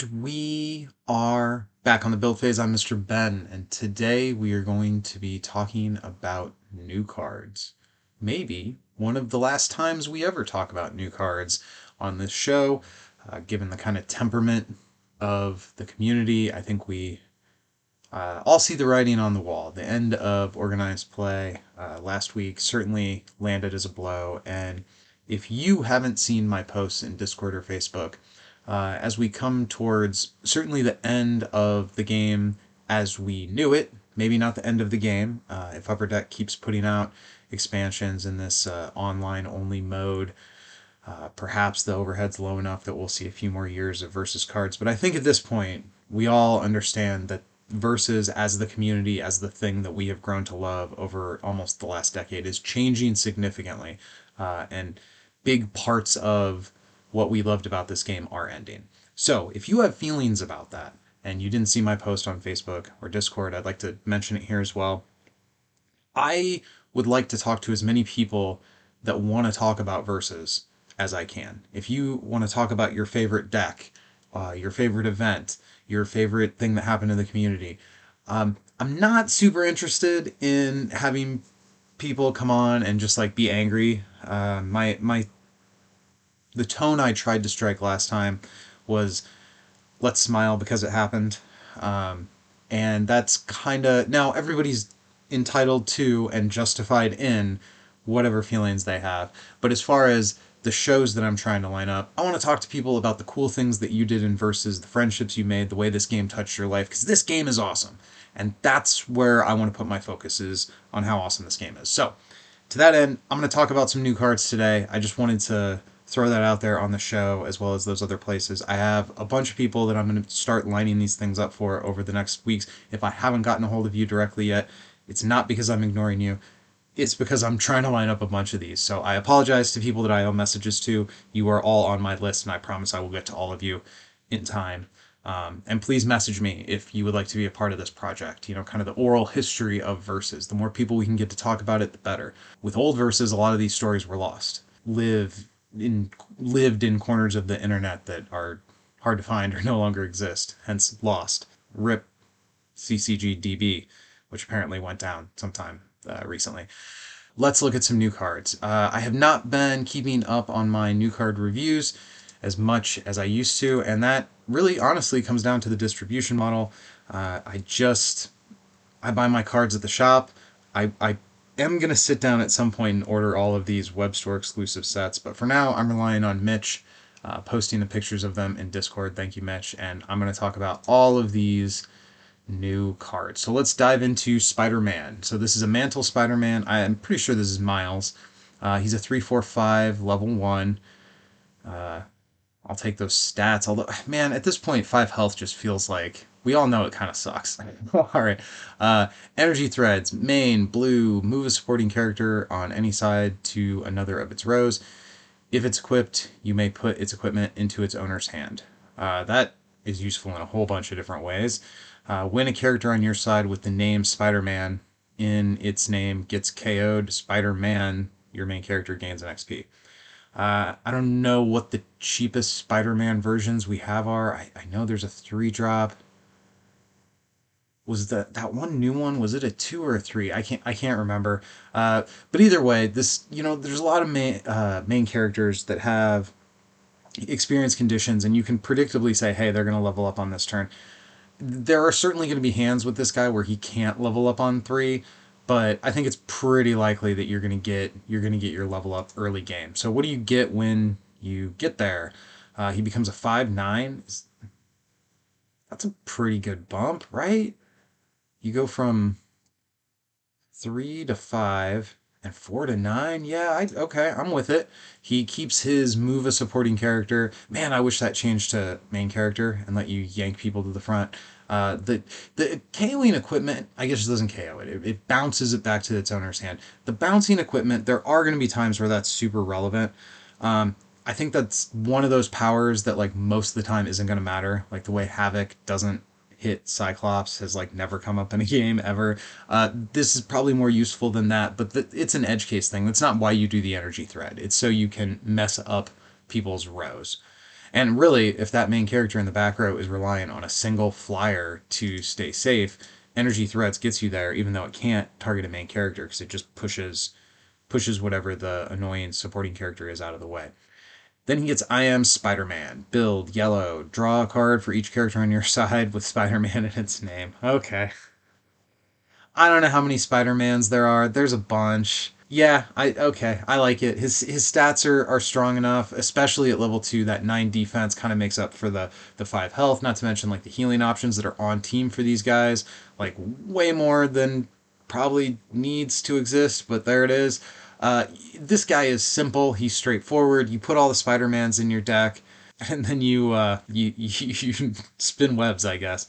And we are back on the build phase. I'm Mr. Ben, and today we are going to be talking about new cards. Maybe one of the last times we ever talk about new cards on this show, given the kind of temperament of the community. I think we all see the writing on the wall. The end of organized play last week certainly landed as a blow, and if you haven't seen my posts in Discord or Facebook, as we come towards certainly the end of the game as we knew it, maybe not the end of the game, if Upper Deck keeps putting out expansions in this online only mode, perhaps the overhead's low enough that we'll see a few more years of Versus cards. But I think at this point, we all understand that Versus as the community, as the thing that we have grown to love over almost the last decade, is changing significantly. And big parts of what we loved about this game are ending. So if you have feelings about that, and you didn't see my post on Facebook or Discord, I'd like to mention it here as well. I would like to talk to as many people that want to talk about Versus as I can. If you want to talk about your favorite deck, your favorite event, your favorite thing that happened in the community, I'm not super interested in having people come on and just like be angry. The tone I tried to strike last time was let's smile because it happened. And that's kind of now everybody's entitled to and justified in whatever feelings they have. But as far as the shows that I'm trying to line up, I want to talk to people about the cool things that you did in Versus, the friendships you made, the way this game touched your life, because this game is awesome. And that's where I want to put my focus is on how awesome this game is. So, to that end, I'm going to talk about some new cards today. I just wanted to throw that out there on the show as well as those other places. I have a bunch of people that I'm going to start lining these things up for over the next weeks. If I haven't gotten a hold of you directly yet, it's not because I'm ignoring you. It's because I'm trying to line up a bunch of these. So I apologize to people that I owe messages to. You are all on my list, and I promise I will get to all of you in time. And please message me if you would like to be a part of this project. You know, kind of the oral history of Versus. The more people we can get to talk about it, the better. With old Versus, a lot of these stories were lost. Lived in corners of the internet that are hard to find or no longer exist, hence lost. RIP CCGDB, which apparently went down sometime recently. Let's look at some new cards. I have not been keeping up on my new card reviews as much as I used to, and that really honestly comes down to the distribution model. I buy my cards at the shop. I am going to sit down at some point and order all of these web store exclusive sets, but for now I'm relying on Mitch posting the pictures of them in Discord. Thank you, Mitch. And I'm going to talk about all of these new cards. So let's dive into Spider-Man. So this is a Mantle Spider-Man. I'm pretty sure this is Miles. He's a 3/4/5 level 1. I'll take those stats. Although, man, at this point, 5 health just feels like we all know it kind of sucks. All right. Energy threads. Main, blue. Move a supporting character on any side to another of its rows. If it's equipped, you may put its equipment into its owner's hand. That is useful in a whole bunch of different ways. When a character on your side with the name Spider-Man in its name gets KO'd, Spider-Man, your main character, gains an XP. I don't know what the cheapest Spider-Man versions we have are. I know there's a 3-drop. Was that one new one? Was it a 2 or a 3? I can't remember. But either way, this there's a lot of main characters that have experience conditions, and you can predictably say, hey, they're going to level up on this turn. There are certainly going to be hands with this guy where he can't level up on 3. But I think it's pretty likely that you're gonna get your level up early game. So what do you get when you get there? He becomes a 5/9. That's a pretty good bump, right? You go from 3 to 5 and 4 to 9. Yeah, okay, I'm with it. He keeps his move a supporting character. Man, I wish that changed to main character and let you yank people to the front. The KOing equipment, I guess, doesn't KO it. It bounces it back to its owner's hand. The bouncing equipment, there are going to be times where that's super relevant. I think that's one of those powers that like most of the time isn't going to matter. Like the way Havoc doesn't hit Cyclops has like never come up in a game ever. This is probably more useful than that, but it's an edge case thing. That's not why you do the energy thread. It's so you can mess up people's rows. And really, if that main character in the back row is relying on a single flyer to stay safe, energy threats gets you there, even though it can't target a main character because it just pushes whatever the annoying supporting character is out of the way. Then he gets I am Spider-Man. Build yellow. Draw a card for each character on your side with Spider-Man in its name. Okay. I don't know how many Spider-Mans there are. There's a bunch. Yeah, I like it. His stats are strong enough, especially at level 2. That 9 defense kind of makes up for the 5 health, not to mention like the healing options that are on team for these guys, like way more than probably needs to exist, but there it is. This guy is simple, he's straightforward. You put all the Spider-Mans in your deck, and then you spin webs, I guess.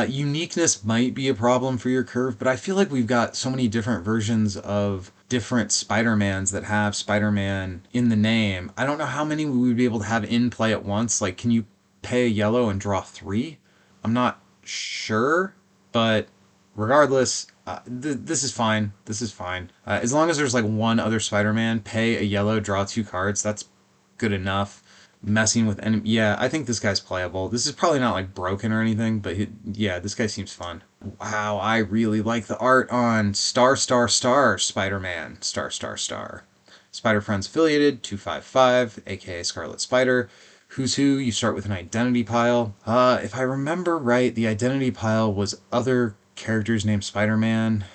Uniqueness might be a problem for your curve, but I feel like we've got so many different versions of different Spider-Mans that have Spider-Man in the name. I don't know how many we would be able to have in play at once. Like, can you pay a yellow and draw three? I'm not sure, but regardless, this is fine. This is fine. As long as there's like one other Spider-Man, pay a yellow, draw two cards. That's good enough. Messing with enemy, yeah, I think this guy's playable. This is probably not like broken or anything, but yeah, this guy seems fun. Wow, I really like the art on Spider-Man. Spider Friends affiliated 255, aka Scarlet Spider. Who's who? You start with an identity pile. If I remember right, the identity pile was other characters named Spider-Man.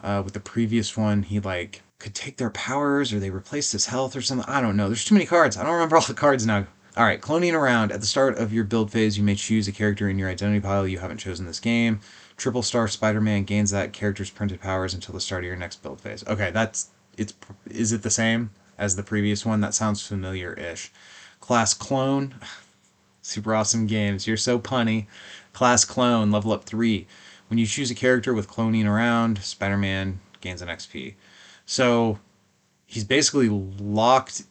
With the previous one, he like could take their powers or they replaced his health or something. I don't know. There's too many cards. I don't remember all the cards now. All right, cloning around. At the start of your build phase, you may choose a character in your identity pile you haven't chosen this game. Triple star Spider-Man gains that character's printed powers until the start of your next build phase. Okay, it's is it the same as the previous one? That sounds familiar-ish. Class clone. Super awesome games. You're so punny. Class clone, level up 3. When you choose a character with cloning around, Spider-Man gains an XP. So he's basically locked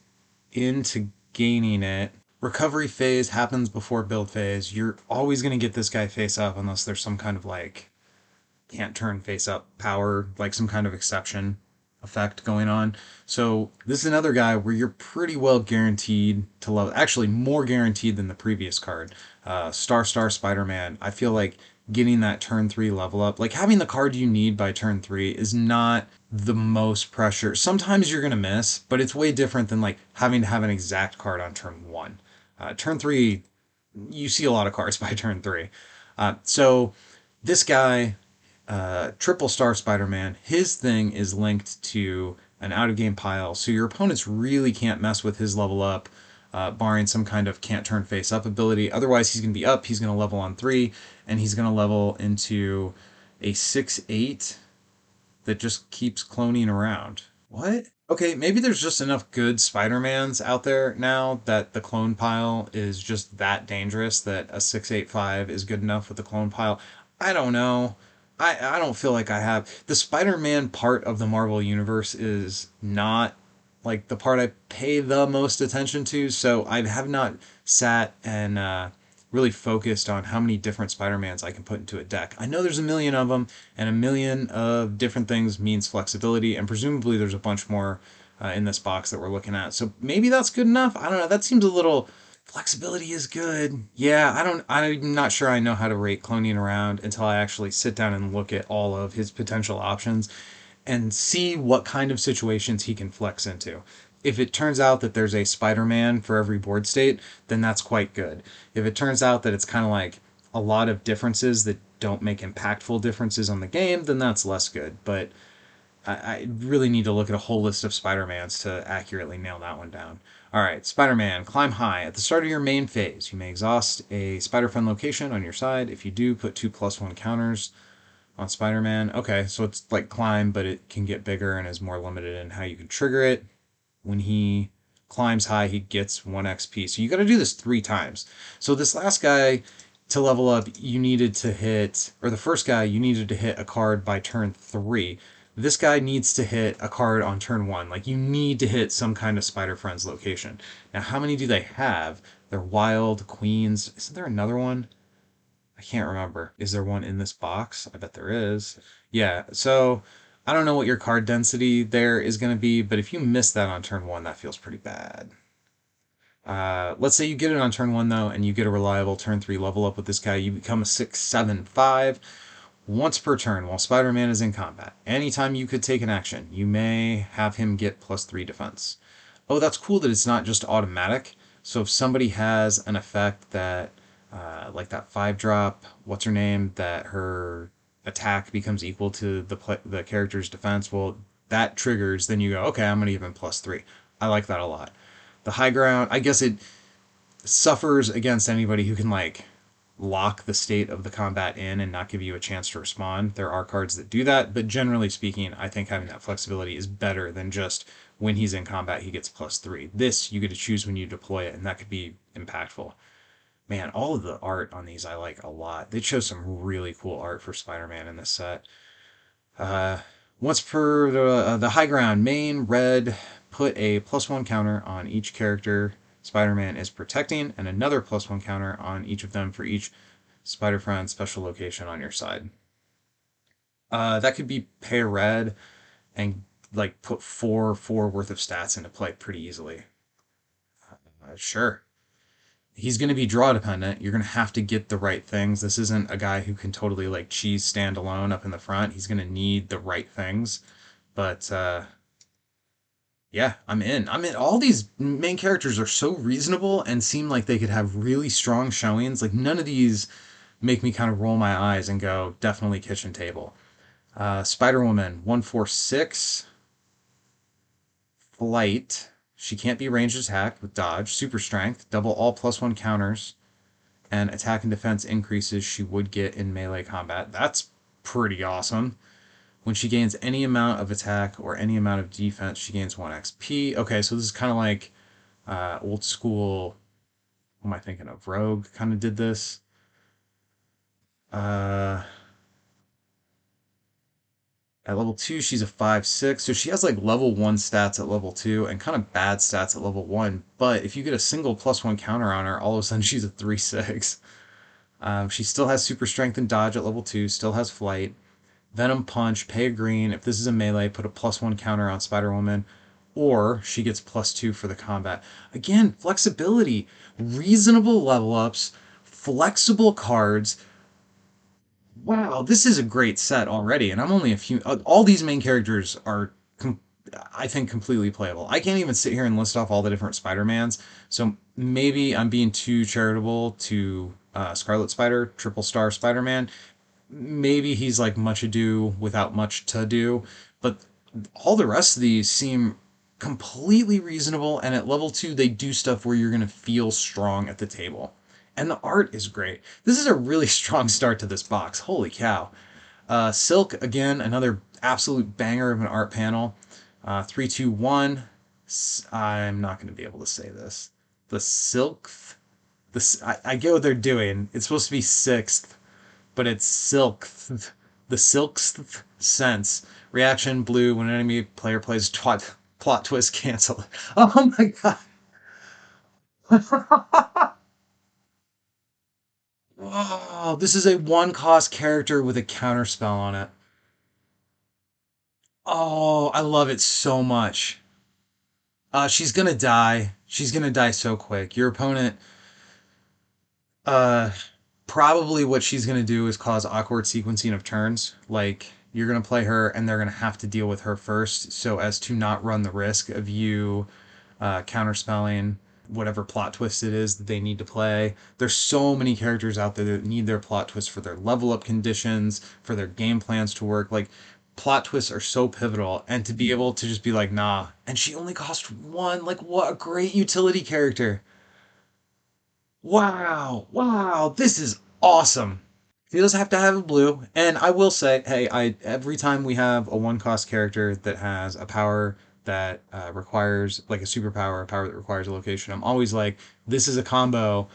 into gaining it. Recovery phase happens before build phase. You're always going to get this guy face up unless there's some kind of like can't turn face up power, like some kind of exception effect going on. So this is another guy where you're pretty well guaranteed to level. Actually, more guaranteed than the previous card. Star Spider-Man. I feel like getting that turn 3 level up, like having the card you need by turn 3 is not the most pressure. Sometimes you're going to miss, but it's way different than like having to have an exact card on turn 1. Turn 3, you see a lot of cards by turn 3. So this guy, triple star Spider-Man, his thing is linked to an out of game pile, so your opponents really can't mess with his level up, barring some kind of can't turn face up ability. Otherwise, he's going to be up, he's going to level on 3, and he's going to level into a 6/8 that just keeps cloning around. What? Okay, maybe there's just enough good Spider-Mans out there now that the clone pile is just that dangerous that a 685 is good enough with the clone pile. I don't know. I don't feel like I have. The Spider-Man part of the Marvel Universe is not like the part I pay the most attention to, so I have not sat and really focused on how many different Spider-Mans I can put into a deck. I know there's a million of them, and a million of different things means flexibility, and presumably there's a bunch more in this box that we're looking at. So maybe that's good enough. I don't know. That seems a little. Flexibility is good. Yeah, I'm not sure I know how to rate cloning around until I actually sit down and look at all of his potential options and see what kind of situations he can flex into. If it turns out that there's a Spider-Man for every board state, then that's quite good. If it turns out that it's kind of like a lot of differences that don't make impactful differences on the game, then that's less good. But I really need to look at a whole list of Spider-Mans to accurately nail that one down. Alright, Spider-Man, climb high. At the start of your main phase, you may exhaust a Spider-Friend location on your side. If you do, put 2+1 counters on Spider-Man. Okay, so it's like climb, but it can get bigger and is more limited in how you can trigger it. When he climbs high, he gets 1 XP. So you got to do this 3 times. So this last guy, to level up, you needed to hit, or the first guy, you needed to hit a card by turn 3. This guy needs to hit a card on turn 1. Like, you need to hit some kind of Spider-Friend's location. Now, how many do they have? They're wild, queens. Isn't there another one? I can't remember. Is there one in this box? I bet there is. Yeah, so I don't know what your card density there is going to be, but if you miss that on turn 1, that feels pretty bad. Let's say you get it on turn one though, and you get a reliable turn three level up with this guy. You become a 6/7/5 once per turn while Spider-Man is in combat. Anytime you could take an action, you may have him get +3 defense. Oh, that's cool that it's not just automatic. So if somebody has an effect that, like that 5 drop, what's her name, that her attack becomes equal to the character's defense, well, that triggers. Then you go, okay, I'm gonna give him +3. I like that a lot. The high ground, I guess it suffers against anybody who can like lock the state of the combat in and not give you a chance to respond. There are cards that do that, but generally speaking, I think having that flexibility is better than just when he's in combat he gets +3. This you get to choose when you deploy it, and that could be impactful. Man, all of the art on these I like a lot. They chose some really cool art for Spider-Man in this set. Uh, Once per the high ground, main red, put a +1 counter on each character Spider-Man is protecting, and another +1 counter on each of them for each Spider-Friend special location on your side. That could be pay a red and like put four worth of stats into play pretty easily. Sure. He's going to be draw dependent. You're going to have to get the right things. This isn't a guy who can totally like cheese stand alone up in the front. He's going to need the right things. But yeah, I'm in. I'm in. All these main characters are so reasonable and seem like they could have really strong showings. Like none of these make me kind of roll my eyes and go, definitely kitchen table. Spider Woman, 146, flight. She can't be ranged attack with dodge, super strength, double all +1 counters, and attack and defense increases she would get in melee combat. That's pretty awesome. When she gains any amount of attack or any amount of defense, she gains 1 XP. Okay, so this is kind of like old school. What am I thinking of? Rogue kind of did this. Uh, at level 2, she's a 5/6. So she has like level 1 stats at level 2 and kind of bad stats at level 1. But if you get a single +1 counter on her, all of a sudden she's a 3/6. She still has super strength and dodge at level 2, still has flight. Venom Punch, pay a green. If this is a melee, put a +1 counter on Spider Woman, or she gets +2 for the combat. Again, flexibility, reasonable level ups, flexible cards. Wow, this is a great set already, and I'm only a few. All these main characters are, I think, completely playable. I can't even sit here and list off all the different Spider-Mans, so maybe I'm being too charitable to Scarlet Spider, Triple Star Spider-Man. Maybe he's like much ado without much to do, but all the rest of these seem completely reasonable, and at level 2 they do stuff where you're going to feel strong at the table, and the art is great. This is a really strong start to this box. Holy cow. Silk, again, another absolute banger of an art panel. 321. I'm not going to be able to say this. The Silk, I get what they're doing. It's supposed to be sixth, but it's silk. The silk's sense. Reaction blue when an enemy player plays plot twist cancel. Oh my god. Oh, this is a one cost character with a counter spell on it. Oh, I love it so much. She's gonna die. She's gonna die so quick. Your opponent, uh, probably what she's going to do is cause awkward sequencing of turns. Like, you're going to play her and they're going to have to deal with her first so as to not run the risk of you counterspelling whatever plot twist it is that they need to play. There's so many characters out there that need their plot twists for their level up conditions, for their game plans to work. Like, plot twists are so pivotal, and to be able to just be like, nah, and she only cost 1, like, what a great utility character. Wow, wow, this is awesome. He doesn't have to have a blue. And I will say, hey, I every time we have a one cost character that has a power that requires like a superpower, a power that requires a location, I'm always like, this is a combo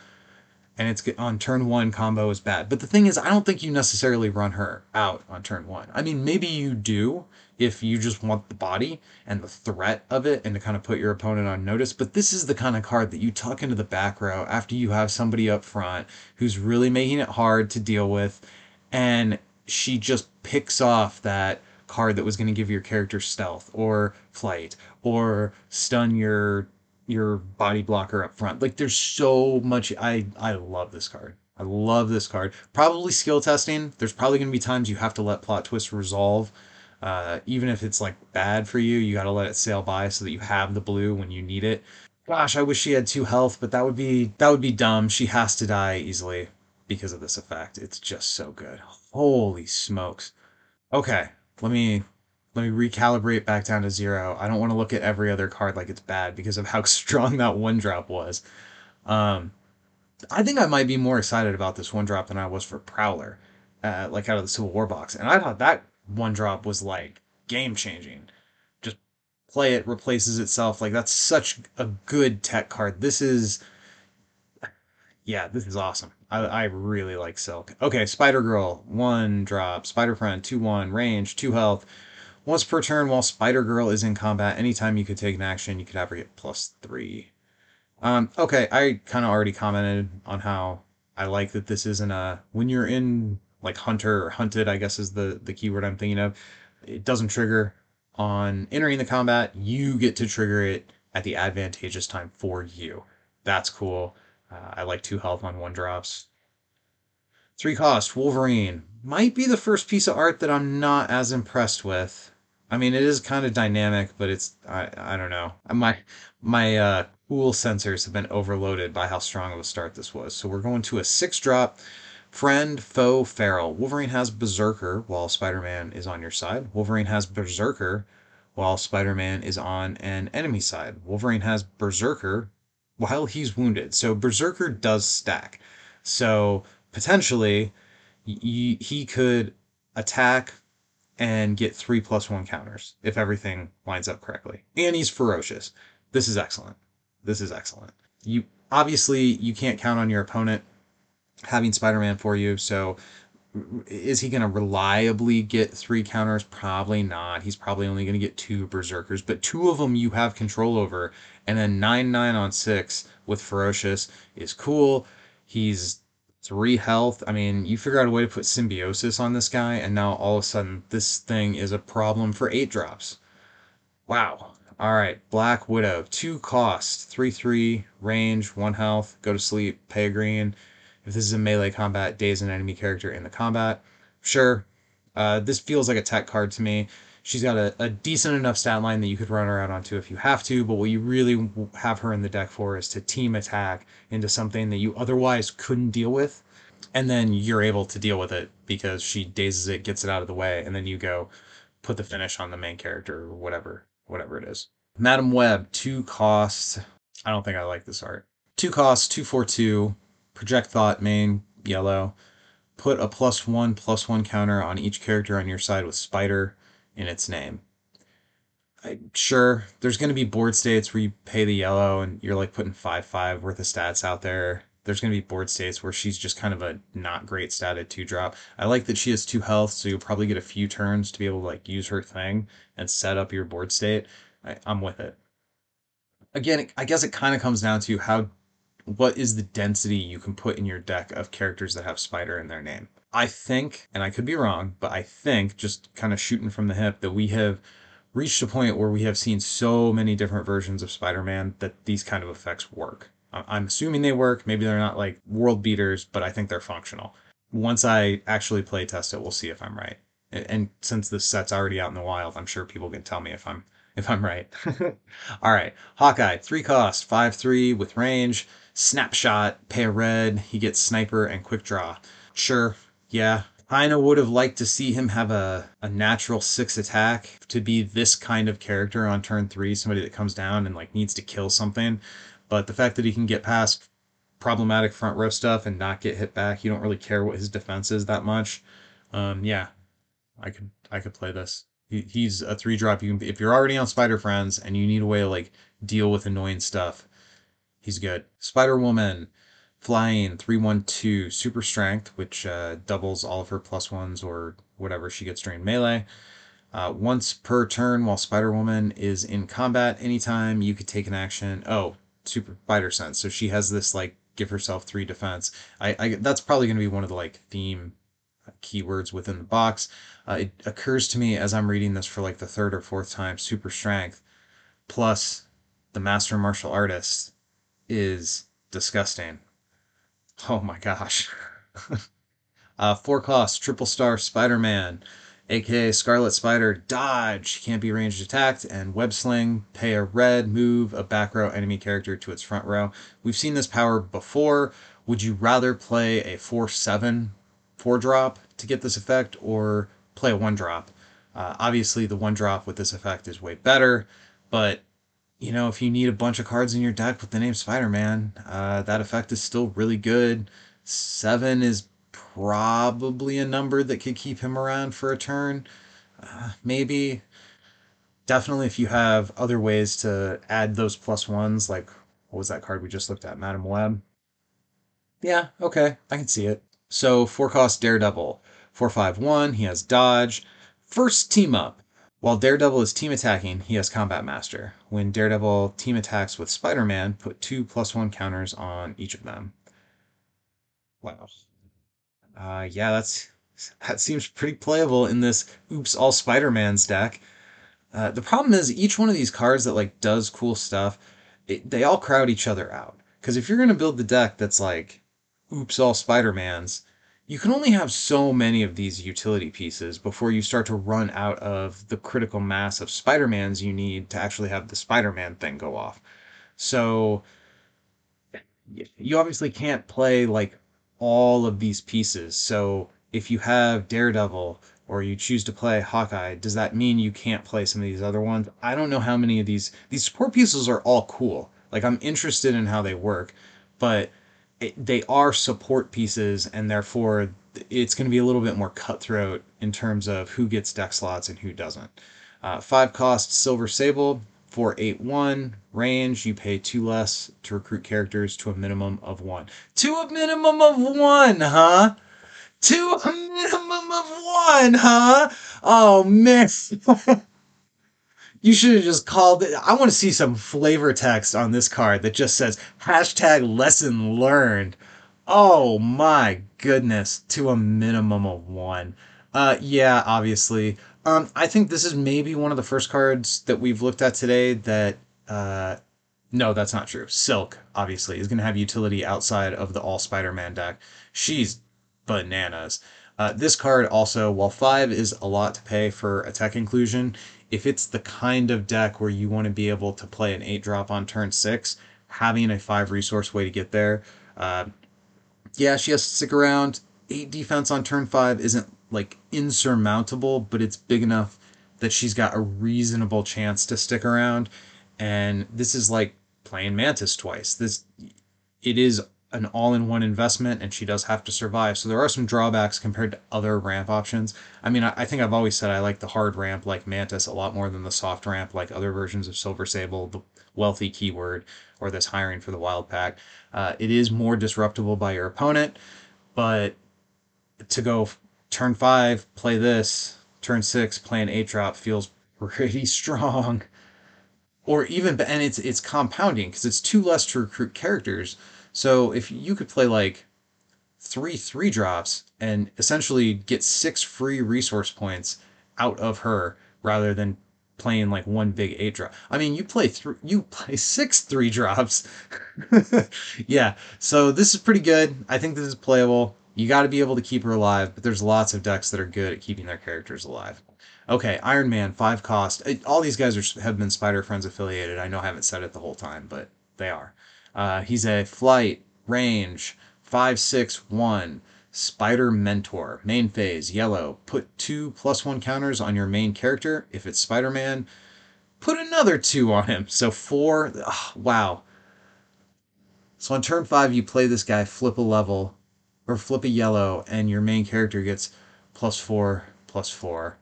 and it's on turn one combo is bad. But the thing is, I don't think you necessarily run her out on turn one. I mean, maybe you do if you just want the body and the threat of it and to kind of put your opponent on notice. But this is the kind of card that you tuck into the back row after you have somebody up front who's really making it hard to deal with, and she just picks off that card that was going to give your character stealth or flight or stun your your body blocker up front. Like there's so much. I love this card. I love this card. Probably skill testing. There's probably going to be times you have to let plot twist resolve. Even if it's like bad for you, you got to let it sail by so that you have the blue when you need it. Gosh, I wish she had two health, but that would be dumb. She has to die easily because of this effect. It's just so good. Holy smokes. Okay, let me let me recalibrate back down to zero. I don't want to look at every other card like it's bad because of how strong that one drop was. Um, I think I might be more excited about this one drop than I was for Prowler, like out of the Civil War box. And I thought that one drop was like game changing. Just play it, replaces itself. Like that's such a good tech card. This is awesome. I really like Silk. Okay, Spider Girl, one drop. Spider Friend, 2/1, range, 2 health. Once per turn while Spider Girl is in combat, anytime you could take an action, you could have her get +3. Okay, I kind of already commented on how I like that this isn't a when you're in like hunter or hunted, I guess is the keyword I'm thinking of. It doesn't trigger on entering the combat. You get to trigger it at the advantageous time for you. That's cool. I like 2 health on one drops. 3 cost, Wolverine. Might be the first piece of art that I'm not as impressed with. I mean, it is kind of dynamic, but I don't know. My cool sensors have been overloaded by how strong of a start this was. So we're going to a 6 drop. Friend, foe, feral. Wolverine has Berserker while Spider-Man is on your side. Wolverine has Berserker while Spider-Man is on an enemy side. Wolverine has Berserker while he's wounded. So Berserker does stack. So potentially he could attack and get 3+1 counters if everything lines up correctly. And he's ferocious. This is excellent. This is excellent. You obviously you can't count on your opponent having Spider-Man for you, so is he going to reliably get 3 counters? Probably not. He's probably only going to get 2 Berserkers, but 2 of them you have control over. And then 9/9 on 6 with Ferocious is cool. He's 3 health. I mean, you figure out a way to put Symbiosis on this guy, and now all of a sudden this thing is a problem for 8 drops. Wow. All right, Black Widow, 2 cost, 3/3, range, 1 health, go to sleep, pay a green. If this is a melee combat, daze an enemy character in the combat. Sure, this feels like a tech card to me. She's got a decent enough stat line that you could run her out onto if you have to, but what you really have her in the deck for is to team attack into something that you otherwise couldn't deal with, and then you're able to deal with it because she dazes it, gets it out of the way, and then you go put the finish on the main character or whatever it is. Madam Web, 2 costs. I don't think I like this art. 2 costs, 2/2, project thought, main, yellow. Put a +1/+1 counter on each character on your side with Spider in its name. Sure, there's going to be board states where you pay the yellow and you're like putting 5/5 worth of stats out there. There's going to be board states where she's just kind of a not great statted 2 drop. I like that she has 2 health, so you'll probably get a few turns to be able to like use her thing and set up your board state. I'm with it. Again, I guess it kind of comes down to how what is the density you can put in your deck of characters that have Spider in their name. I think, and I could be wrong, but I think, just kind of shooting from the hip, that we have reached a point where we have seen so many different versions of Spider-Man that these kind of effects work. I'm assuming they work. Maybe they're not like world beaters, but I think they're functional. Once I actually play test it, we'll see if I'm right. And since this set's already out in the wild, I'm sure people can tell me if I'm right. All right, Hawkeye, 3 cost, 5/3 with range, snapshot, pay a red. He gets sniper and quick draw. Sure, yeah. Kinda would have liked to see him have a natural 6 attack to be this kind of character on turn 3, somebody that comes down and like needs to kill something. But the fact that he can get past problematic front row stuff and not get hit back, you don't really care what his defense is that much. Yeah, I could play this. He's a 3 drop. You can, if you're already on Spider Friends and you need a way to like deal with annoying stuff, he's good. Spider Woman, flying 3/1/2, super strength, which doubles all of her +1s or whatever she gets during melee. Once per turn while Spider Woman is in combat, anytime you could take an action. Oh, super spider sense. So she has this like give herself 3 defense. I that's probably going to be one of the like theme keywords within the box. It occurs to me as I'm reading this for like the third or fourth time, super strength plus the Master Martial Artist, is disgusting. Oh my gosh. 4 cost, triple star Spider Man, aka Scarlet Spider, dodge, can't be ranged attacked, and web sling, pay a red, move a back row enemy character to its front row. We've seen this power before. Would you rather play a 4/7 4 drop to get this effect, or play a 1 drop? Obviously, the 1 drop with this effect is way better, but if you need a bunch of cards in your deck with the name Spider-Man, that effect is still really good. 7 is probably a number that could keep him around for a turn. Maybe. Definitely if you have other ways to add those plus ones, like what was that card we just looked at, Madam Web? Yeah, okay, I can see it. So 4 cost Daredevil. 4/5/1, he has dodge. First team up. While Daredevil is team attacking, he has Combat Master. When Daredevil team attacks with Spider Man, put 2+1 counters on each of them. Wow. Yeah, that seems pretty playable in this Oops All Spider Man's deck. The problem is each one of these cards that like does cool stuff, they all crowd each other out. Because if you're gonna build the deck that's like Oops All Spider Mans, you can only have so many of these utility pieces before you start to run out of the critical mass of Spider Mans you need to actually have the Spider Man thing go off. So you obviously can't play like all of these pieces. So if you have Daredevil or you choose to play Hawkeye, does that mean you can't play some of these other ones? I don't know how many of these support pieces are all cool. Like I'm interested in how they work, but they are support pieces and therefore it's going to be a little bit more cutthroat in terms of who gets deck slots and who doesn't. 5 cost Silver Sable, 4/8/1 range. You pay 2 less to recruit characters to a minimum of 1. To a minimum of 1, huh? To a minimum of 1, huh? Oh man. You should have just called it. I want to see some flavor text on this card that just says hashtag lesson learned. Oh my goodness. To a minimum of 1. Yeah, obviously. I think this is maybe one of the first cards that we've looked at today that uh, no, that's not true. Silk, obviously, is going to have utility outside of the All Spider Man deck. She's bananas. This card also, while 5 is a lot to pay for a tech inclusion, if it's the kind of deck where you want to be able to play an 8 drop on turn 6, having a 5 resource way to get there, yeah, she has to stick around. 8 defense on turn 5 isn't like insurmountable, but it's big enough that she's got a reasonable chance to stick around. And this is like playing Mantis twice. It is an all-in-one investment, and she does have to survive. So there are some drawbacks compared to other ramp options. I mean, I think I've always said I like the hard ramp like Mantis a lot more than the soft ramp like other versions of Silver Sable, the wealthy keyword, or this hiring for the wild pack. It is more disruptible by your opponent, but to go turn 5, play this, turn 6, play an 8 drop feels pretty strong. Or even, and it's compounding because it's 2 less to recruit characters. So if you could play like 3 3 drops and essentially get 6 free resource points out of her rather than playing like one big 8 drop. I mean, you play 6 3 drops. Yeah, so this is pretty good. I think this is playable. You got to be able to keep her alive, but there's lots of decks that are good at keeping their characters alive. Okay, Iron Man, 5 cost. All these guys have been Spider Friends affiliated. I know I haven't said it the whole time, but they are. He's a flight, range, 5/6/1, Spider Mentor. Main phase, yellow. Put 2+1 counters on your main character. If it's Spider Man, put another 2 on him. So 4. Oh, wow. So on turn 5, you play this guy, flip a level, or flip a yellow, and your main character gets +4/+4.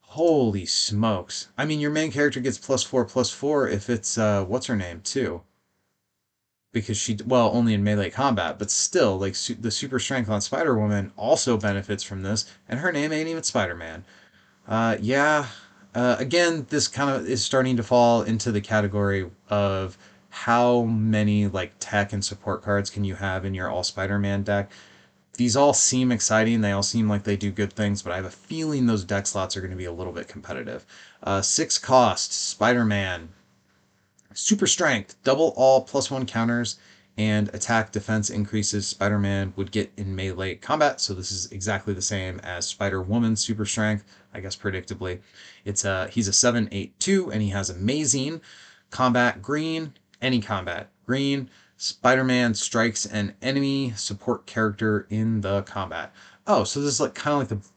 Holy smokes. I mean, your main character gets +4/+4 if it's, what's her name, too. Because well, only in melee combat, but still, like, the super strength on Spider Woman also benefits from this, and her name ain't even Spider Man. Yeah. Again, this kind of is starting to fall into the category of how many, like, tech and support cards can you have in your all Spider Man deck. These all seem exciting. They all seem like they do good things, but I have a feeling those deck slots are going to be a little bit competitive. 6 cost, Spider Man. Super strength, double all +1 counters, and attack defense increases Spider-Man would get in melee combat. So this is exactly the same as Spider-Woman's super strength, I guess predictably. He's a 7/8/2 and he has amazing combat green, any combat green. Spider-Man strikes an enemy support character in the combat. Oh, so this is like kind of like the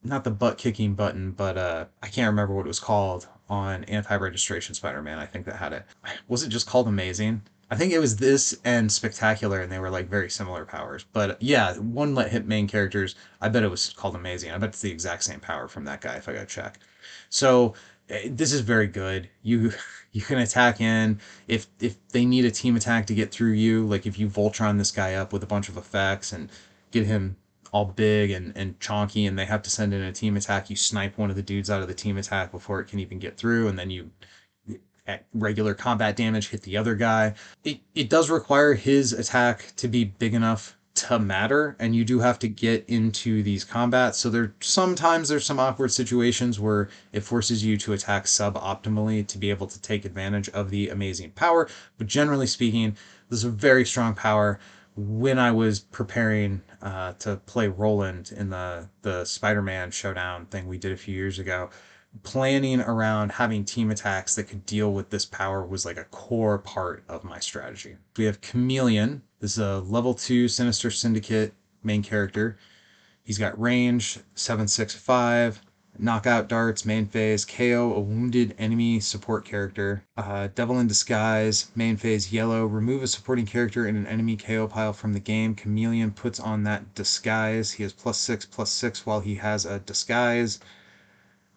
not the butt kicking button, but I can't remember what it was called on anti-registration Spider-Man. I think that had it. Was it just called Amazing? I think it was this and Spectacular, and they were like very similar powers. But yeah, one let hit main characters. I bet it was called Amazing. I bet it's the exact same power from that guy if I got to check. So this is very good. You can attack in if they need a team attack to get through you. Like if you Voltron this guy up with a bunch of effects and get him all big and chonky and they have to send in a team attack, you snipe one of the dudes out of the team attack before it can even get through, and then you at regular combat damage hit the other guy. It does require his attack to be big enough to matter, and you do have to get into these combats. So there's some awkward situations where it forces you to attack suboptimally to be able to take advantage of the amazing power. But generally speaking, this is a very strong power. When I was preparing to play Roland in the Spider-Man showdown thing we did a few years ago, planning around having team attacks that could deal with this power was like a core part of my strategy. We have Chameleon. This is a level 2 Sinister Syndicate main character. He's got range, 765, knockout darts, main phase, KO a wounded enemy support character. Devil in Disguise, main phase yellow, remove a supporting character in an enemy KO pile from the game. Chameleon puts on that disguise. He has +6/+6 while he has a disguise.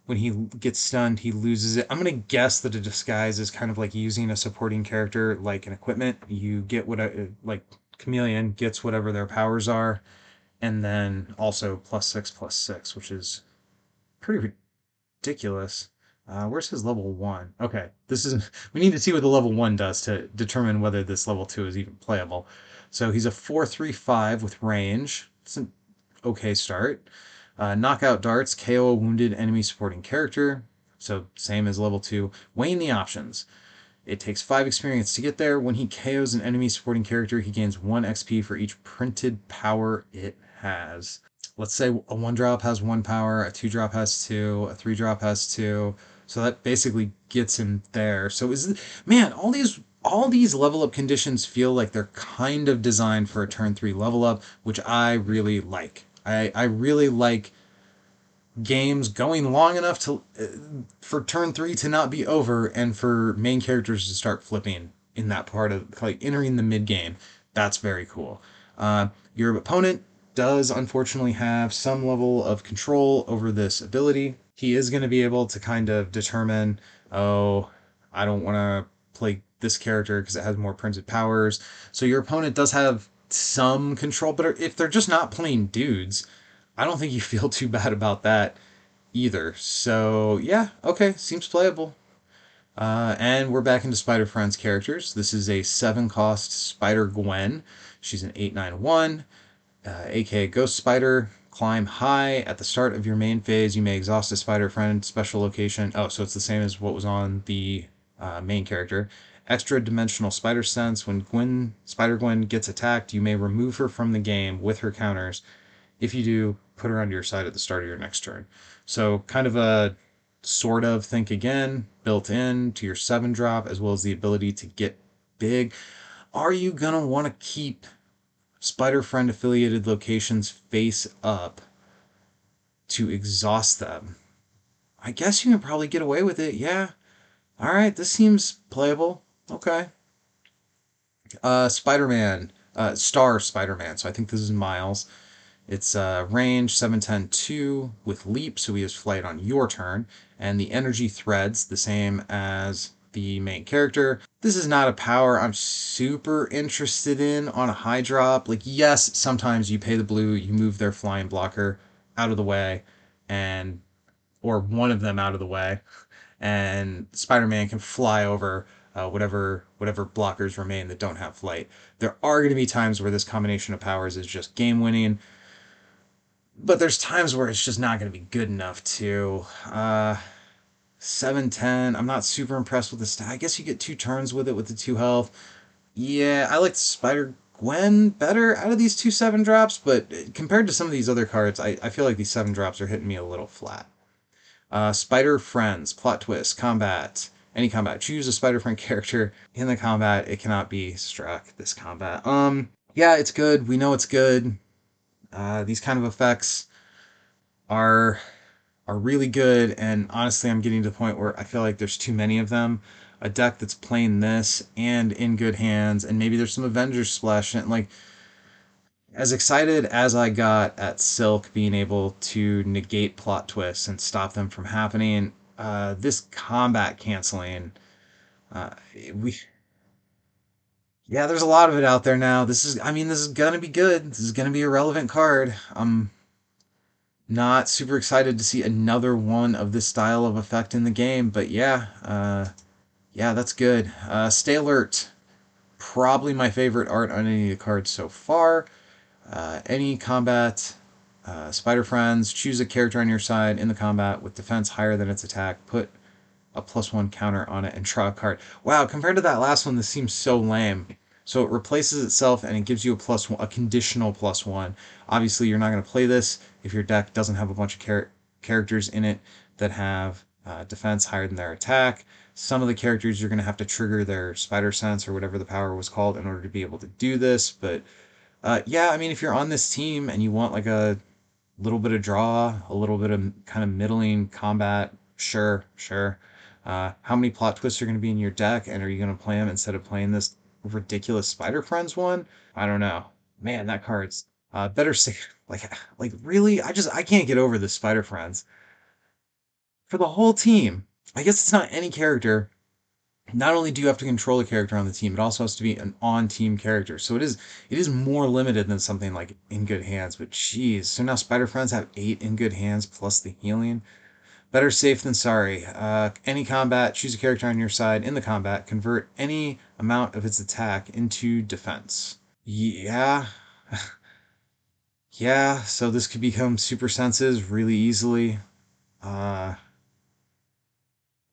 When he gets stunned, he loses it. I'm going to guess that a disguise is kind of like using a supporting character like an equipment. You get like Chameleon gets whatever their powers are, and then also +6/+6, which is pretty ridiculous. Where's his level 1? Okay, this is we need to see what the level 1 does to determine whether this level 2 is even playable. So he's a 4/3/5 with range. It's an okay start. Knockout darts, KO a wounded enemy supporting character. So same as level 2. Weighing the options. It takes 5 experience to get there. When he KOs an enemy supporting character, he gains 1 XP for each printed power it has. Let's say a 1 drop has 1 power, a 2 drop has 2, a 3 drop has 2. So that basically gets him there. So man, all these level up conditions feel like they're kind of designed for a turn 3 level up, which I really like. I really like games going long enough to for turn 3 to not be over and for main characters to start flipping in that part of like entering the mid game. That's very cool. Your opponent does unfortunately have some level of control over this ability. He is going to be able to kind of determine, oh, I don't want to play this character because it has more printed powers. So your opponent does have some control, but if they're just not playing dudes, I don't think you feel too bad about that either. So yeah, okay, seems playable. And we're back into Spider Friends characters. This is a 7-cost Spider Gwen. She's an 8/9/1, aka Ghost Spider. Climb high. At the start of your main phase, you may exhaust a Spider Friend special location. Oh, so it's the same as what was on the main character. Extra dimensional spider sense. When Spider Gwen gets attacked, you may remove her from the game with her counters. If you do, put her onto your side at the start of your next turn. So kind of a sort of think again built in to your 7 drop, as well as the ability to get big. Are you gonna want to keep Spider Friend affiliated locations face up to exhaust them? I guess you can probably get away with it. Yeah. All right, this seems playable. Okay. Spider-Man, Star Spider-Man. So I think this is Miles. It's range 7/10/2 with leap, so he has flight on your turn, and the energy threads the same as the main character. This is not a power I'm super interested in on a high drop. Like, yes, sometimes you pay the blue, you move their flying blocker out of the way, and or one of them out of the way, and Spider-Man can fly over whatever blockers remain that don't have flight. There are going to be times where this combination of powers is just game winning, but there's times where it's just not going to be good enough to. 710. I'm not super impressed with the stat. I guess you get 2 turns with it with the 2 health. Yeah, I like Spider Gwen better out of these two 7 drops, but compared to some of these other cards, I feel like these 7 drops are hitting me a little flat. Spider Friends, plot twist, combat. Any combat. Choose a Spider Friend character in the combat. It cannot be struck this combat. Yeah, it's good. We know it's good. These kind of effects are really good, and honestly, I'm getting to the point where I feel like there's too many of them. A deck that's playing this and in good hands, and maybe there's some Avengers splash in it. Like, as excited as I got at Silk being able to negate plot twists and stop them from happening, this combat canceling, uh, we yeah, there's a lot of it out there now. This is gonna be good. This is gonna be a relevant card. I'm not super excited to see another one of this style of effect in the game, but yeah, that's good. Stay alert. Probably my favorite art on any of the cards so far. Any combat, Spider Friends, choose a character on your side in the combat with defense higher than its attack. Put a +1 counter on it and draw a card. Wow, compared to that last one, this seems so lame. So it replaces itself and it gives you a +1, a conditional +1. Obviously, you're not going to play this if your deck doesn't have a bunch of characters in it that have defense higher than their attack. Some of the characters you're going to have to trigger their Spider Sense or whatever the power was called in order to be able to do this. But yeah, I mean, if you're on this team and you want like a little bit of draw, a little bit of kind of middling combat, sure, sure. How many plot twists are going to be in your deck, and are you going to play them instead of playing this ridiculous Spider Friends one? I don't know. Man, that card's better safe. Like really, I can't get over the Spider Friends for the whole team. I guess it's not any character. Not only do you have to control a character on the team, it also has to be an on-team character. So it is more limited than something like In Good Hands. But geez, so now Spider Friends have 8 In Good Hands plus the healing. Better safe than sorry. Any combat, choose a character on your side in the combat, convert any amount of its attack into defense. Yeah, yeah. So this could become super senses really easily, uh,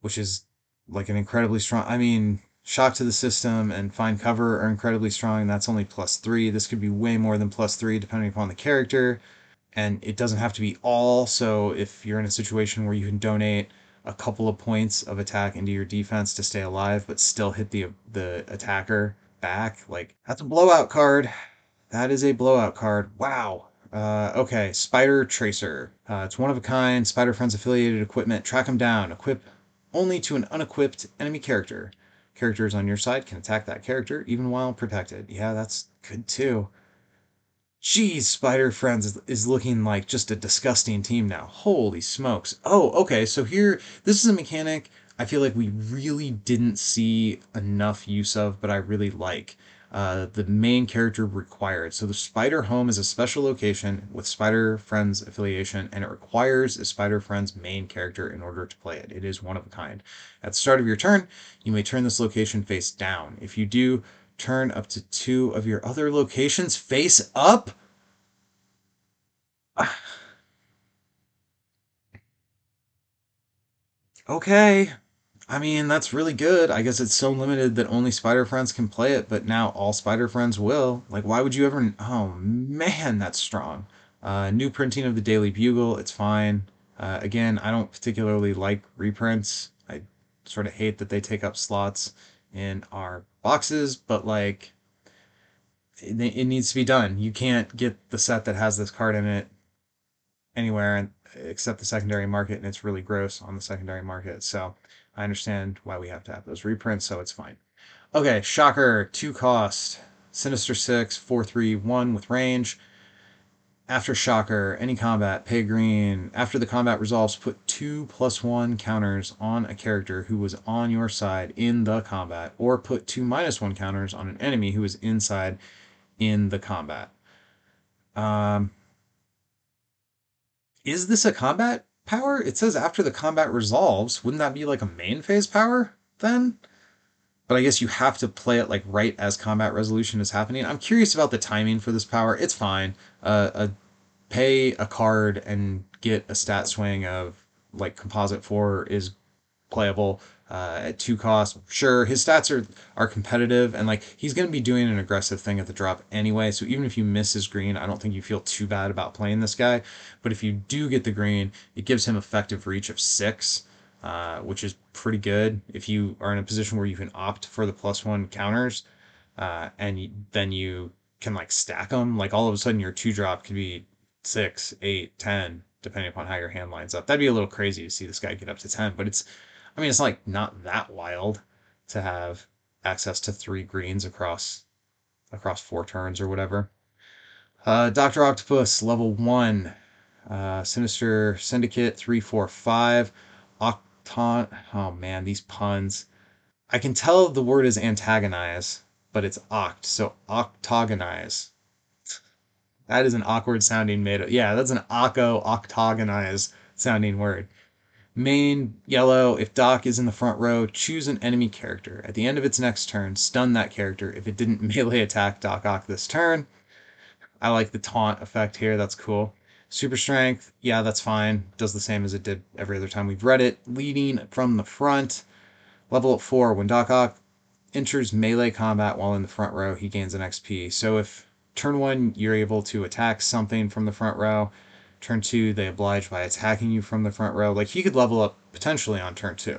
which is like an incredibly strong. I mean, shock to the system and find cover are incredibly strong. That's only +3. This could be way more than +3 depending upon the character, and it doesn't have to be all. So if you're in a situation where you can donate a couple of points of attack into your defense to stay alive, but still hit the attacker back, like that's a blowout card. That is a blowout card. Wow. Okay, Spider Tracer. It's one of a kind. Spider Friends affiliated equipment. Track them down. Equip only to an unequipped enemy character. Characters on your side can attack that character even while protected. Yeah, that's good too. Geez, Spider Friends is looking like just a disgusting team now. Holy smokes. Oh, okay, so here, this is a mechanic I feel like we really didn't see enough use of, but I really like. The main character required. So the Spider Home is a special location with Spider Friends affiliation, and it requires a Spider Friends main character in order to play it. It is one of a kind. At the start of your turn, you may turn this location face down. If you do, turn up to 2 of your other locations face up? Okay. I mean, that's really good. I guess it's so limited that only Spider Friends can play it, but now all Spider Friends will. Like, why would you ever? Oh, man, that's strong. New printing of the Daily Bugle. It's fine. Again, I don't particularly like reprints. I sort of hate that they take up slots in our boxes, but like, it needs to be done. You can't get the set that has this card in it anywhere except the secondary market, and it's really gross on the secondary market. So I understand why we have to have those reprints, so it's fine. Okay, Shocker, 2 cost, Sinister 6, 4/3/1 with range. After Shocker, any combat, pay green. After the combat resolves, put 2+1 counters on a character who was on your side in the combat, or put 2 -1 counters on an enemy who was inside in the combat. Um, Is this a combat power? It says after the combat resolves. Wouldn't that be like a main phase power then? But I guess you have to play it like right as combat resolution is happening. I'm curious about the timing for this power. It's fine. Pay a card and get a stat swing of like composite 4 is playable at 2 cost. Sure, his stats are competitive, and like he's going to be doing an aggressive thing at the drop anyway. So even if you miss his green, I don't think you feel too bad about playing this guy. But if you do get the green, it gives him effective reach of 6. Which is pretty good if you are in a position where you can opt for the +1 counters, then you can like stack them. Like all of a sudden, your 2 drop could be 6, 8, 10, depending upon how your hand lines up. That'd be a little crazy to see this guy get up to 10, but I mean, it's like not that wild to have access to 3 greens across 4 turns or whatever. Doctor Octopus level 1, Sinister Syndicate 345, Octon. Oh man, these puns. I can tell the word is antagonize, but it's oct, so octogonize. That is an awkward sounding made. Yeah, that's an octogonize sounding word. Main yellow, if Doc is in the front row, choose an enemy character. At the end of its next turn, stun that character if it didn't melee attack Doc Ock this turn. I like the taunt effect here, that's cool. Super Strength, yeah, that's fine. Does the same as it did every other time we've read it. Leading from the front. Level up 4, when Doc Ock enters melee combat while in the front row, he gains an XP. So if turn 1 you're able to attack something from the front row, turn 2 they oblige by attacking you from the front row. Like he could level up potentially on turn 2.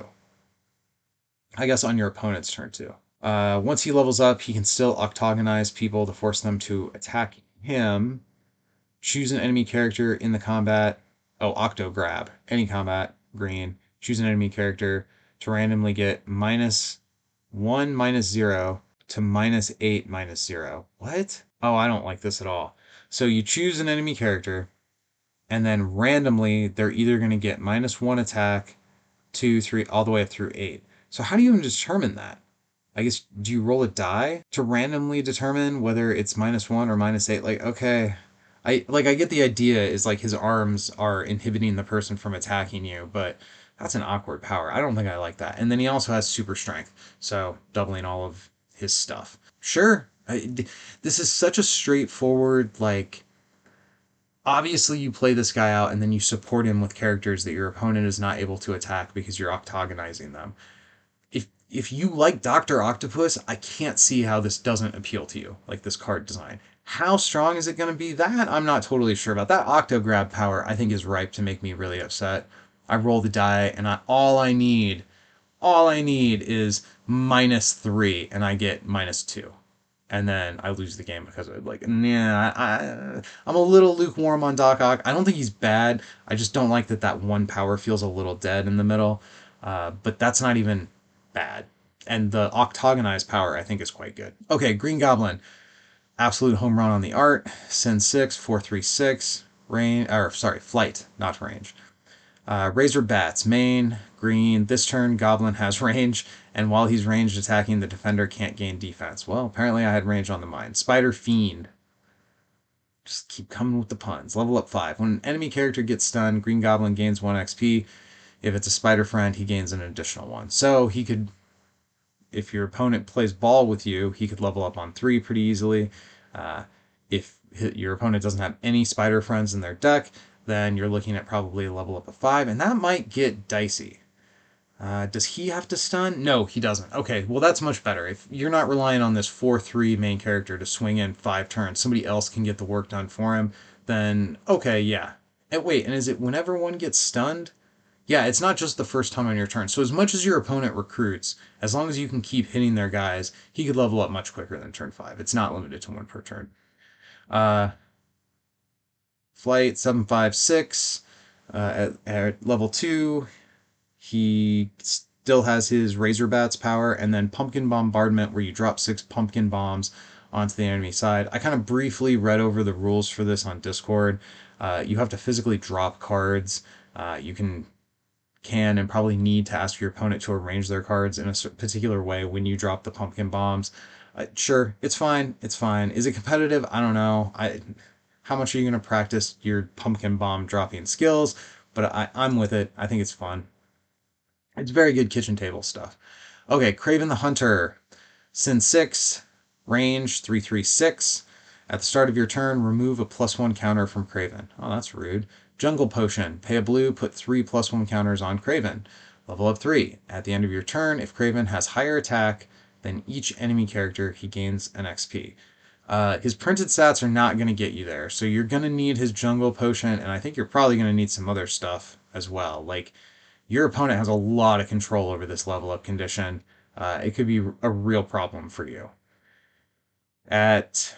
I guess on your opponent's turn 2. Once he levels up, he can still octogonize people to force them to attack him. Choose an enemy character in the combat. Oh, Octo Grab. Any combat. Green. Choose an enemy character to randomly get -1, -0 to -8, -0. What? Oh, I don't like this at all. So you choose an enemy character, and then randomly they're either going to get -1 attack, 2, 3, all the way up through 8. So how do you even determine that? I guess, do you roll a die to randomly determine whether it's -1 or -8? Like, okay. I get the idea is like his arms are inhibiting the person from attacking you, but that's an awkward power. I don't think I like that. And then he also has super strength, so doubling all of his stuff. Sure. This is such a straightforward, like, obviously you play this guy out and then you support him with characters that your opponent is not able to attack because you're octogonizing them. If you like Dr. Octopus, I can't see how this doesn't appeal to you, like this card design. How strong is it going to be? That I'm not totally sure about. That Octo Grab power, I think, is ripe to make me really upset. I roll the die, and all I need is -3, and I get -2. And then I lose the game because of it. Like, nah, I'm a little lukewarm on Doc Ock. I don't think he's bad. I just don't like that one power feels a little dead in the middle. But that's not even bad. And the octogonized power, I think, is quite good. Okay, Green Goblin. Absolute home run on the art. Sin 6, 436. Flight, not range. Razor Bats, main, green. This turn, Goblin has range, and while he's ranged attacking, the defender can't gain defense. Well, apparently I had range on the mind. Spider Fiend. Just keep coming with the puns. Level up 5. When an enemy character gets stunned, Green Goblin gains 1 XP. If it's a spider friend, he gains an additional 1. So he could, if your opponent plays ball with you, he could level up on 3 pretty easily. If your opponent doesn't have any spider friends in their deck, then you're looking at probably a level up of 5, and that might get dicey. Does he have to stun? No, he doesn't. Okay, well that's much better. If you're not relying on this 4/3 main character to swing in 5 turns, somebody else can get the work done for him, then okay, yeah. And wait, and is it whenever one gets stunned? Yeah, it's not just the first time on your turn. So as much as your opponent recruits, as long as you can keep hitting their guys, he could level up much quicker than turn 5. It's not limited to 1 per turn. Flight 756. At level 2, he still has his Razor Bats power, and then Pumpkin Bombardment, where you drop 6 pumpkin bombs onto the enemy side. I kind of briefly read over the rules for this on Discord. You have to physically drop cards. You can and probably need to ask your opponent to arrange their cards in a particular way when you drop the pumpkin bombs. Sure, it's fine. It's fine. Is it competitive? I don't know. How much are you going to practice your pumpkin bomb dropping skills? But I'm with it. I think it's fun. It's very good kitchen table stuff. Okay, Craven the Hunter. Sin 6, range 336. At the start of your turn, remove a +1 counter from Craven. Oh, that's rude. Jungle Potion. Pay a blue, put 3 +1 counters on Craven. Level up 3. At the end of your turn, if Craven has higher attack than each enemy character, he gains an XP. His printed stats are not going to get you there, so you're going to need his jungle potion, and I think you're probably going to need some other stuff as well. Like, your opponent has a lot of control over this level up condition. It could be a real problem for you. At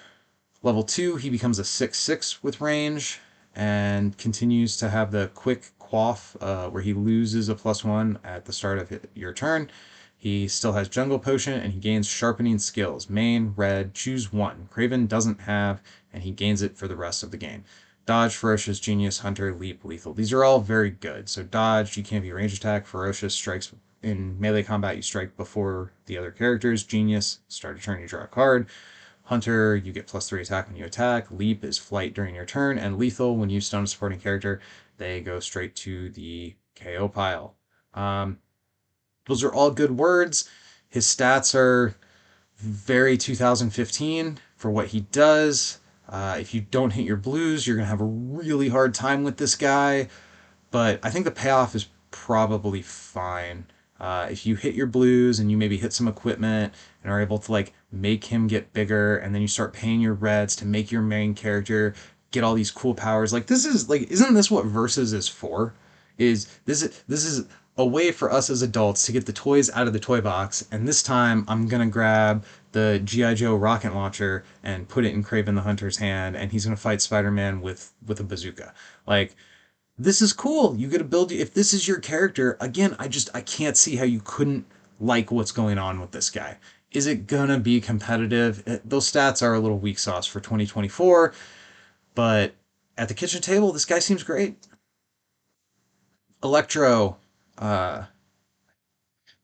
level 2, he becomes a 6/6 with range and continues to have the quick quaff where he loses a +1 at the start of your turn. He still has Jungle Potion and he gains Sharpening Skills. Main, red, choose one. Craven doesn't have, and he gains it for the rest of the game. Dodge, Ferocious, Genius, Hunter, Leap, Lethal. These are all very good. So Dodge, you can't be range attack. Ferocious strikes in melee combat, you strike before the other characters. Genius, start a turn, you draw a card. Hunter, you get +3 attack when you attack. Leap is flight during your turn. And Lethal, when you stun a supporting character, they go straight to the KO pile. Those are all good words. His stats are very 2015 for what he does. If you don't hit your blues, you're going to have a really hard time with this guy. But I think the payoff is probably fine. If you hit your blues and you maybe hit some equipment and are able to like make him get bigger, and then you start paying your reds to make your main character get all these cool powers. Like this is like, isn't this what Versus is for? This is a way for us as adults to get the toys out of the toy box, and this time I'm gonna grab the G.I. Joe rocket launcher and put it in Kraven the Hunter's hand, and he's gonna fight Spider-Man with a bazooka. Like, this is cool. You get to build. If this is your character, again, I can't see how you couldn't like what's going on with this guy. Is it gonna be competitive? Those stats are a little weak sauce for 2024, but at the kitchen table, this guy seems great. Electro, uh,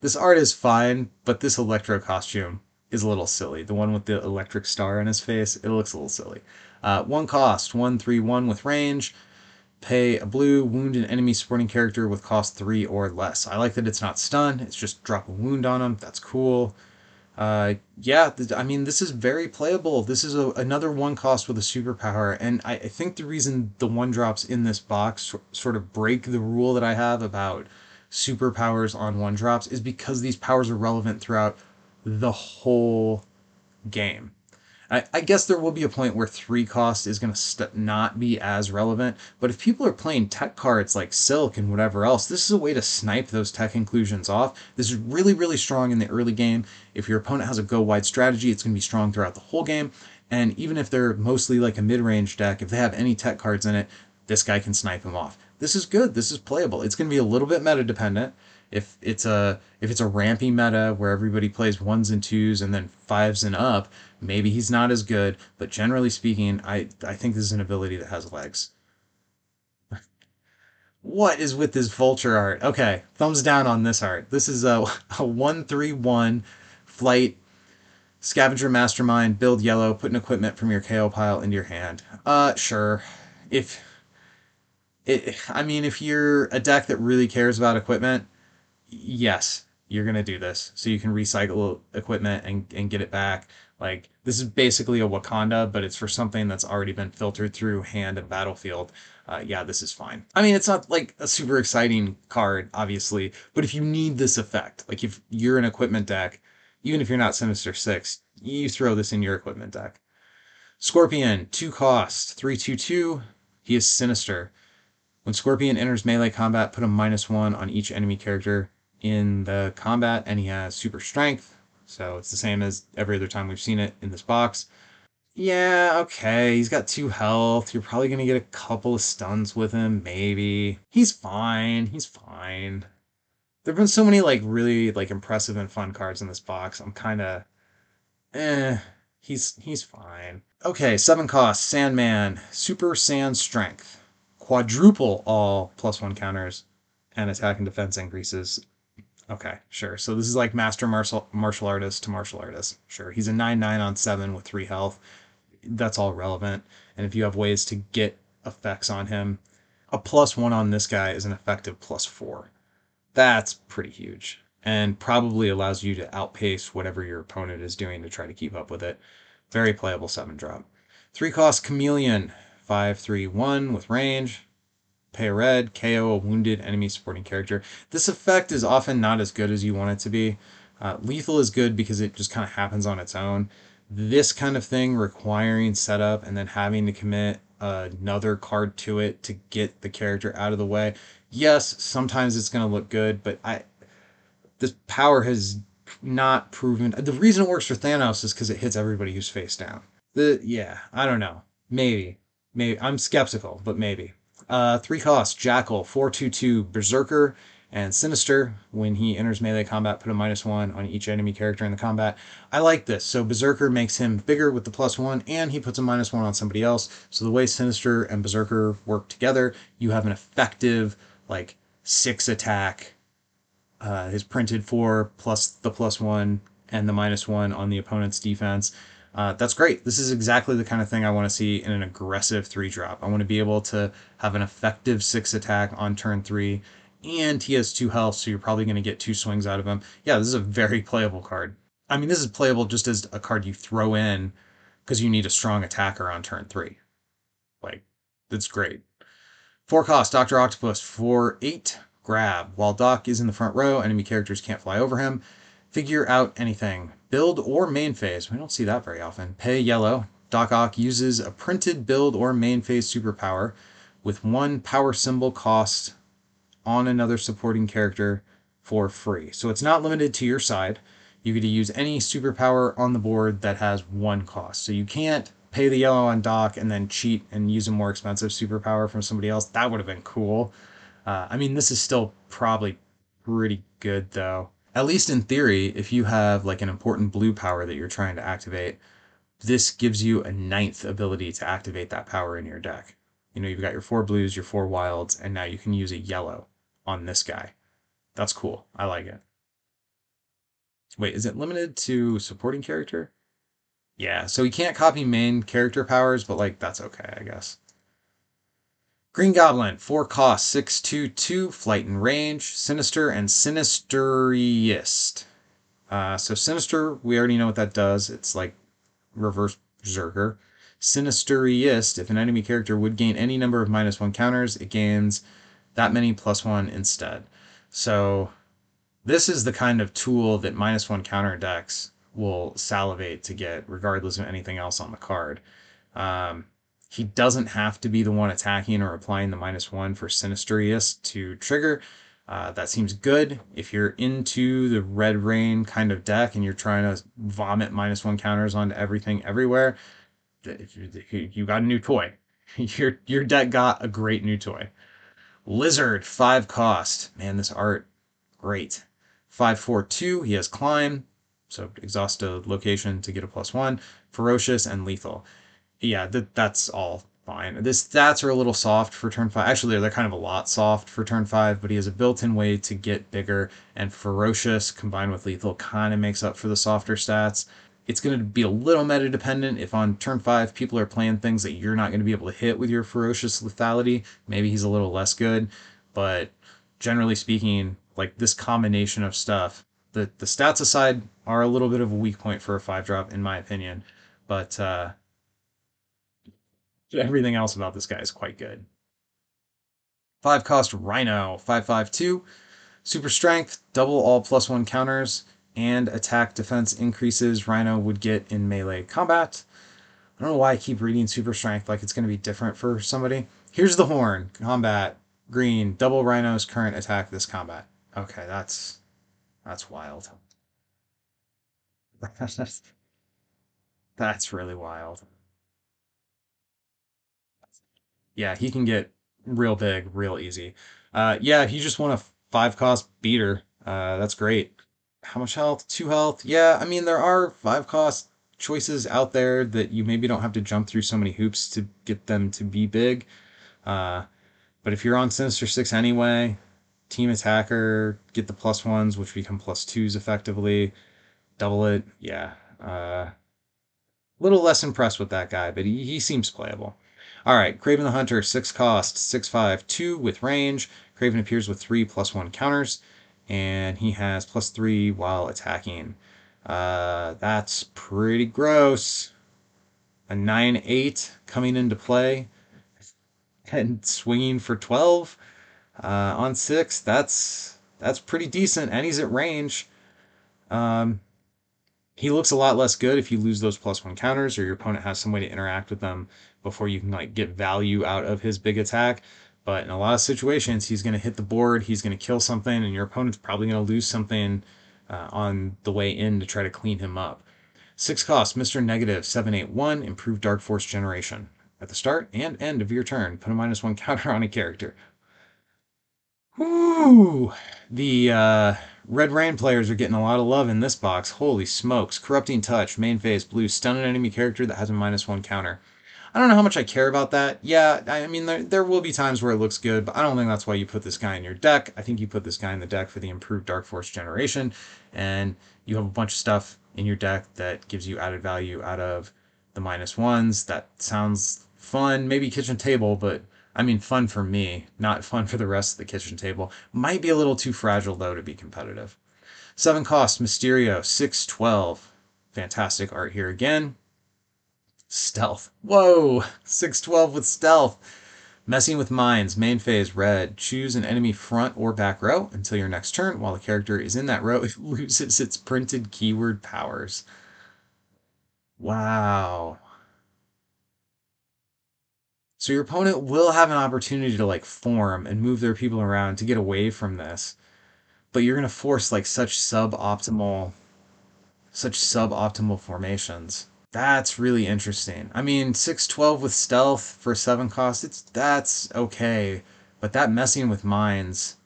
this art is fine, but this Electro costume is a little silly. The one with the electric star on his face, it looks a little silly. One cost, 1/3/1 with range. Pay a blue, wound an enemy supporting character with cost 3 or less. I like that it's not stun, it's just drop a wound on them. That's cool. Yeah, I mean, this is very playable. This is another one cost with a superpower, and I think the reason the one drops in this box sort of break the rule that I have about superpowers on one drops is because these powers are relevant throughout the whole game. I guess there will be a point where 3 cost is going to not be as relevant, but if people are playing tech cards like Silk and whatever else, this is a way to snipe those tech inclusions off. This is really, really strong in the early game. If your opponent has a go wide strategy, it's going to be strong throughout the whole game. And even if they're mostly like a mid range deck, if they have any tech cards in it, this guy can snipe them off. This is good. This is playable. It's going to be a little bit meta dependent. If it's a rampy meta where everybody plays ones and twos and then fives and up, maybe he's not as good. But generally speaking, I think this is an ability that has legs. What is with this vulture art? Okay, thumbs down on this art. This is a 1/3/1 flight scavenger mastermind, build yellow, put an equipment from your KO pile into your hand. Sure. If I mean, if you're a deck that really cares about equipment, yes, you're gonna do this. So you can recycle equipment and get it back. Like, this is basically a Wakanda, but it's for something that's already been filtered through hand and battlefield. Yeah, this is fine. I mean, it's not like a super exciting card, obviously, but if you need this effect, like if you're an equipment deck, even if you're not Sinister Six, you throw this in your equipment deck. Scorpion, 2 cost, 3/2/2. He is Sinister. When Scorpion enters melee combat, put a -1 on each enemy character in the combat, and he has super strength. So it's the same as every other time we've seen it in this box. Yeah, okay, he's got 2 health. You're probably gonna get a couple of stuns with him, maybe. He's fine. He's fine. There've been so many like really like impressive and fun cards in this box. I'm kind of eh. He's fine. Okay, 7 cost, Sandman, Super Sand Strength. Quadruple all +1 counters and attack and defense increases. Okay, sure. So this is like master martial artist to martial artist. Sure. He's a 9/9 on 7 with 3 health. That's all relevant. And if you have ways to get effects on him, a +1 on this guy is an effective +4. That's pretty huge. And probably allows you to outpace whatever your opponent is doing to try to keep up with it. Very playable 7 drop. 3 cost Chameleon, 5/3/1 with range. pay a red, KO a wounded enemy supporting character. This effect is often not as good as you want it to be. Lethal is good because it just kind of happens on its own. This kind of thing requiring setup and then having to commit another card to it to get the character out of the way. Yes, sometimes it's going to look good, but this power has not proven. The reason it works for Thanos is because it hits everybody who's face down. Yeah, I don't know. Maybe I'm skeptical, but maybe. Three costs: Jackal, 4/2/2, Berserker, and Sinister. When he enters melee combat, put a -1 on each enemy character in the combat. I like this. So Berserker makes him bigger with the +1, and he puts a -1 on somebody else. So the way Sinister and Berserker work together, you have an effective like 6 attack, his printed 4 plus the +1 and the -1 on the opponent's defense. That's great. This is exactly the kind of thing I want to see in an aggressive 3-drop. I want to be able to have an effective 6 attack on turn 3, and he has 2 health, so you're probably going to get 2 swings out of him. Yeah, this is a very playable card. I mean, this is playable just as a card you throw in because you need a strong attacker on turn 3. Like, that's great. 4 cost, Dr. Octopus for 8. Grab. While Doc is in the front row, enemy characters can't fly over him. Figure out anything. Build or main phase. We don't see that very often. Pay yellow. Doc Ock uses a printed build or main phase superpower with 1 power symbol cost on another supporting character for free. So it's not limited to your side. You get to use any superpower on the board that has 1 cost. So you can't pay the yellow on Doc and then cheat and use a more expensive superpower from somebody else. That would have been cool. I mean, this is still probably pretty good though. At least in theory, if you have like an important blue power that you're trying to activate, this gives you a 9th ability to activate that power in your deck. You know, you've got your 4 blues, your 4 wilds, and now you can use a yellow on this guy. That's cool. I like it. Wait, is it limited to supporting character? Yeah, so he can't copy main character powers, but like that's okay, I guess. Green Goblin, 4 cost, 6/2/2, flight and range, sinister and sinisterist. So sinister, we already know what that does. It's like reverse berserker. Sinisterist, if an enemy character would gain any number of -1 counters, it gains that many +1 instead. So this is the kind of tool that -1 counter decks will salivate to get, regardless of anything else on the card. Um, he doesn't have to be the one attacking or applying the -1 for Sinistrius to trigger. That seems good. If you're into the Red Rain kind of deck and you're trying to vomit -1 counters onto everything everywhere, you got a new toy. Your deck got a great new toy. Lizard, 5 cost. Man, this art, great. 5/4/2, he has climb, so exhaust a location to get a +1. Ferocious and lethal. Yeah, that's all fine. The stats are a little soft for turn 5. Actually, they're kind of a lot soft for turn 5, but he has a built-in way to get bigger, and Ferocious combined with Lethal kind of makes up for the softer stats. It's going to be a little meta dependent. If on turn 5 people are playing things that you're not going to be able to hit with your Ferocious Lethality, maybe he's a little less good, but generally speaking, like this combination of stuff, the stats aside are a little bit of a weak point for a 5-drop, in my opinion, but everything else about this guy is quite good. 5 cost Rhino, 5/5/2, super strength, double all +1 counters, and attack defense increases Rhino would get in melee combat. I don't know why I keep reading super strength like it's going to be different for somebody. Here's the horn, combat, green, double Rhino's current attack this combat. Okay, that's wild. That's really wild. Yeah, he can get real big, real easy. Yeah, if you just want a 5 cost beater, that's great. How much health? 2 health? Yeah, I mean, there are 5 cost choices out there that you maybe don't have to jump through so many hoops to get them to be big. Uh, but if you're on Sinister 6 anyway, Team Attacker, get the +1s, which become +2s effectively, double it. Yeah. Little less impressed with that guy, but he seems playable. All right, Craven the Hunter, 6 cost, 6/5/2 with range. Craven appears with 3 +1 counters, and he has +3 while attacking. That's pretty gross. A 9/8 coming into play. and swinging for 12 on 6. That's pretty decent, and he's at range. Um, he looks a lot less good if you lose those +1 counters or your opponent has some way to interact with them before you can like get value out of his big attack. But in a lot of situations, he's going to hit the board, he's going to kill something, and your opponent's probably going to lose something on the way in to try to clean him up. 6 cost, Mr. Negative 781, improved Dark Force generation. At the start and end of your turn, put a -1 counter on a character. Whoo! The Red Rain players are getting a lot of love in this box. Holy smokes. Corrupting Touch, main phase, blue, stun an enemy character that has a -1 counter. I don't know how much I care about that. Yeah, I mean, there will be times where it looks good, but I don't think that's why you put this guy in your deck. I think you put this guy in the deck for the improved Dark Force generation, and you have a bunch of stuff in your deck that gives you added value out of the -1s. That sounds fun. Maybe kitchen table, but I mean, fun for me, not fun for the rest of the kitchen table. Might be a little too fragile, though, to be competitive. 7 cost, Mysterio, 612. Fantastic art here again. Stealth. Whoa! 612 with stealth. Messing with Minds, main phase, red. Choose an enemy front or back row until your next turn. While the character is in that row, it loses its printed keyword powers. Wow. So your opponent will have an opportunity to like form and move their people around to get away from this. But you're going to force like such suboptimal formations. That's really interesting. I mean, 612 with stealth for 7 cost, that's okay. But that messing with mines,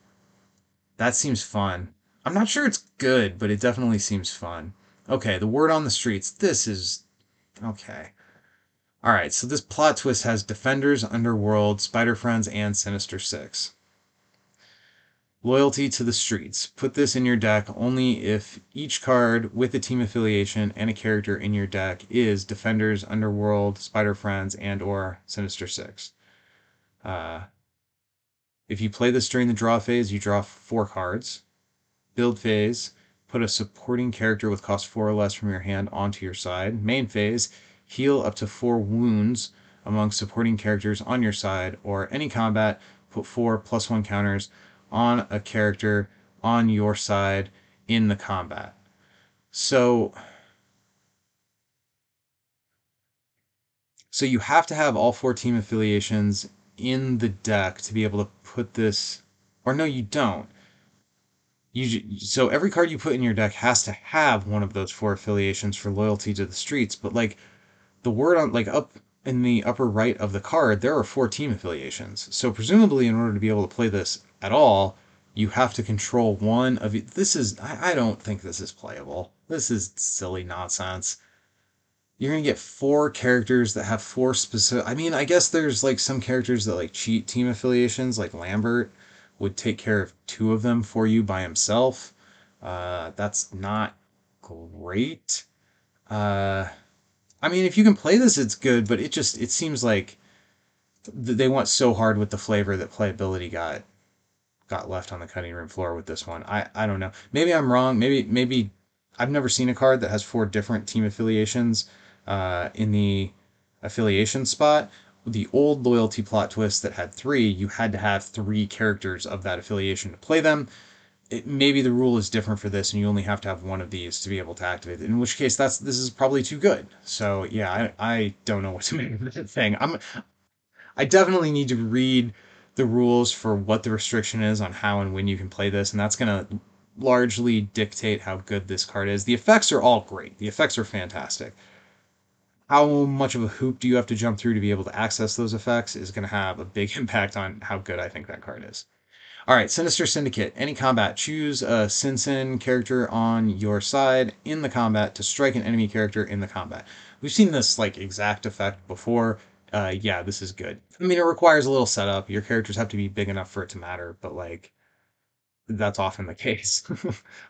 that seems fun. I'm not sure it's good, but it definitely seems fun. Okay, the word on the streets. This is okay. All right, so this plot twist has Defenders, Underworld, Spider Friends, and Sinister Six. Loyalty to the Streets. Put this in your deck only if each card with a team affiliation and a character in your deck is Defenders, Underworld, Spider Friends, and or Sinister Six. Uh, if you play this during the draw phase, you draw 4 cards. Build phase, put a supporting character with cost 4 or less from your hand onto your side. Main phase, heal up to 4 wounds among supporting characters on your side, or any combat, put 4 +1 counters on a character on your side in the combat. So so you have to have all 4 team affiliations in the deck to be able to put this, or no, you don't. So every card you put in your deck has to have one of those 4 affiliations for loyalty to the streets, but like the word on like up in the upper right of the card, there are 4 team affiliations. So presumably in order to be able to play this at all, you have to control one of this is I don't think this is playable. This is silly nonsense. You're gonna get 4 characters that have 4 specific. I mean, I guess there's like some characters that like cheat team affiliations, like Lambert would take care of 2 of them for you by himself. That's not great. Uh, I mean, if you can play this, it's good, but it seems like they went so hard with the flavor that playability got left on the cutting room floor with this one. I don't know. Maybe I'm wrong. Maybe I've never seen a card that has 4 different team affiliations in the affiliation spot. The old loyalty plot twist that had 3, you had to have 3 characters of that affiliation to play them. Maybe the rule is different for this, and you only have to have one of these to be able to activate it. In which case, this is probably too good. So yeah, I don't know what to make of this thing. I definitely need to read the rules for what the restriction is on how and when you can play this, and that's going to largely dictate how good this card is. The effects are all great. The effects are fantastic. How much of a hoop do you have to jump through to be able to access those effects is going to have a big impact on how good I think that card is. All right, Sinister Syndicate. Any combat, choose a Sin character on your side in the combat to strike an enemy character in the combat. We've seen this like exact effect before. Yeah, this is good. I mean, it requires a little setup. Your characters have to be big enough for it to matter, but like that's often the case.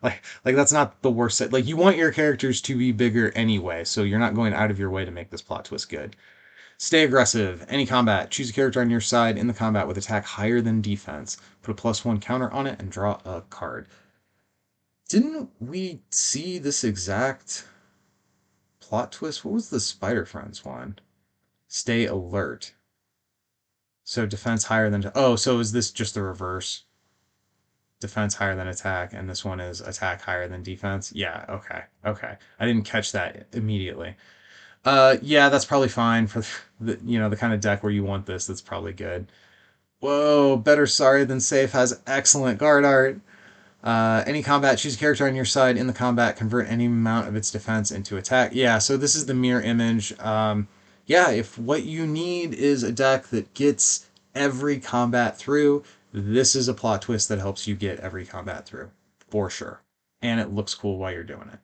like that's not the worst set. Like you want your characters to be bigger anyway, so you're not going out of your way to make this plot twist good. Stay aggressive. Any combat. Choose a character on your side in the combat with attack higher than defense. Put a +1 counter on it and draw a card. Didn't we see this exact plot twist? What was the Spider Friends one? Stay alert. So defense higher than, oh, so is this just the reverse? Defense higher than attack, and this one is attack higher than defense. Yeah, okay, okay. I didn't catch that immediately. Yeah, that's probably fine for the kind of deck where you want this. That's probably good. Whoa, better sorry than safe has excellent guard art. Any combat, choose a character on your side in the combat, convert any amount of its defense into attack. Yeah, so this is the mirror image. Yeah, if what you need is a deck that gets every combat through, this is a plot twist that helps you get every combat through, for sure. And it looks cool while you're doing it.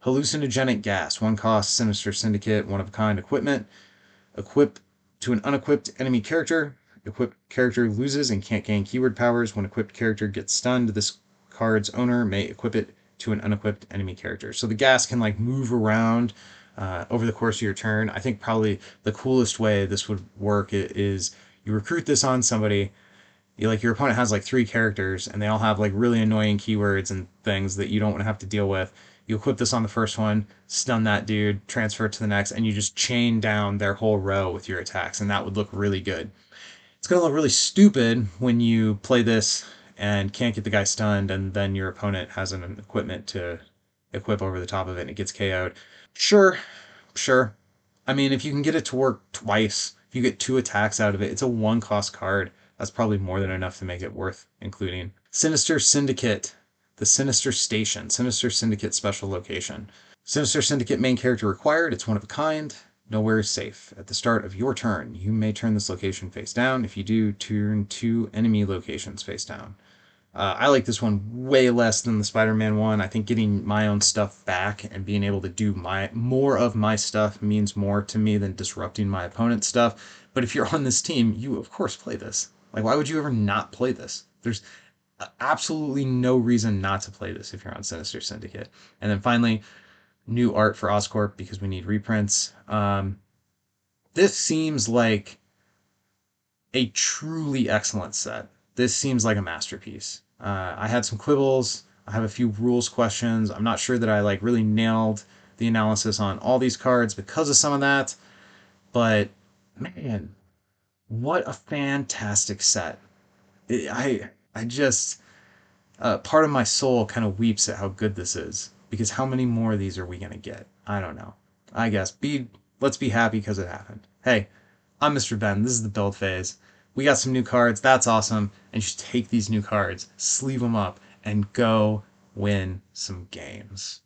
Hallucinogenic gas, one cost, Sinister Syndicate, one of a kind equipment. Equip to an unequipped enemy character. Equipped character loses and can't gain keyword powers. When equipped character gets stunned, this card's owner may equip it to an unequipped enemy character. So the gas can like move around over the course of your turn. I think probably the coolest way this would work is you recruit this on somebody. Your opponent has like three characters and they all have like really annoying keywords and things that you don't want to have to deal with. You equip this on the first one, stun that dude, transfer it to the next, and you just chain down their whole row with your attacks, and that would look really good. It's going to look really stupid when you play this and can't get the guy stunned, and then your opponent has an equipment to equip over the top of it and it gets KO'd. Sure, sure. I mean, if you can get it to work twice, if you get two attacks out of it, it's a one cost card. That's probably more than enough to make it worth including. Sinister Syndicate, the Sinister Station, Sinister Syndicate special location. Sinister Syndicate main character required. It's one of a kind. Nowhere is safe. At the start of your turn, you may turn this location face down. If you do, turn two enemy locations face down. I like this one way less than the Spider-Man one. I think getting my own stuff back and being able to do more of my stuff means more to me than disrupting my opponent's stuff. But if you're on this team, you of course play this. Like, why would you ever not play this? There's absolutely no reason not to play this if you're on Sinister Syndicate. And then finally, new art for Oscorp because we need reprints. This seems like a truly excellent set. This seems like a masterpiece. I had some quibbles. I have a few rules questions. I'm not sure that I like really nailed the analysis on all these cards because of some of that. But man, what a fantastic set! I just part of my soul kind of weeps at how good this is because how many more of these are we gonna get? I don't know. I guess let's be happy because it happened. Hey, I'm Mr. Ben. This is the build phase. We got some new cards. That's awesome. And you should take these new cards, sleeve them up, and go win some games.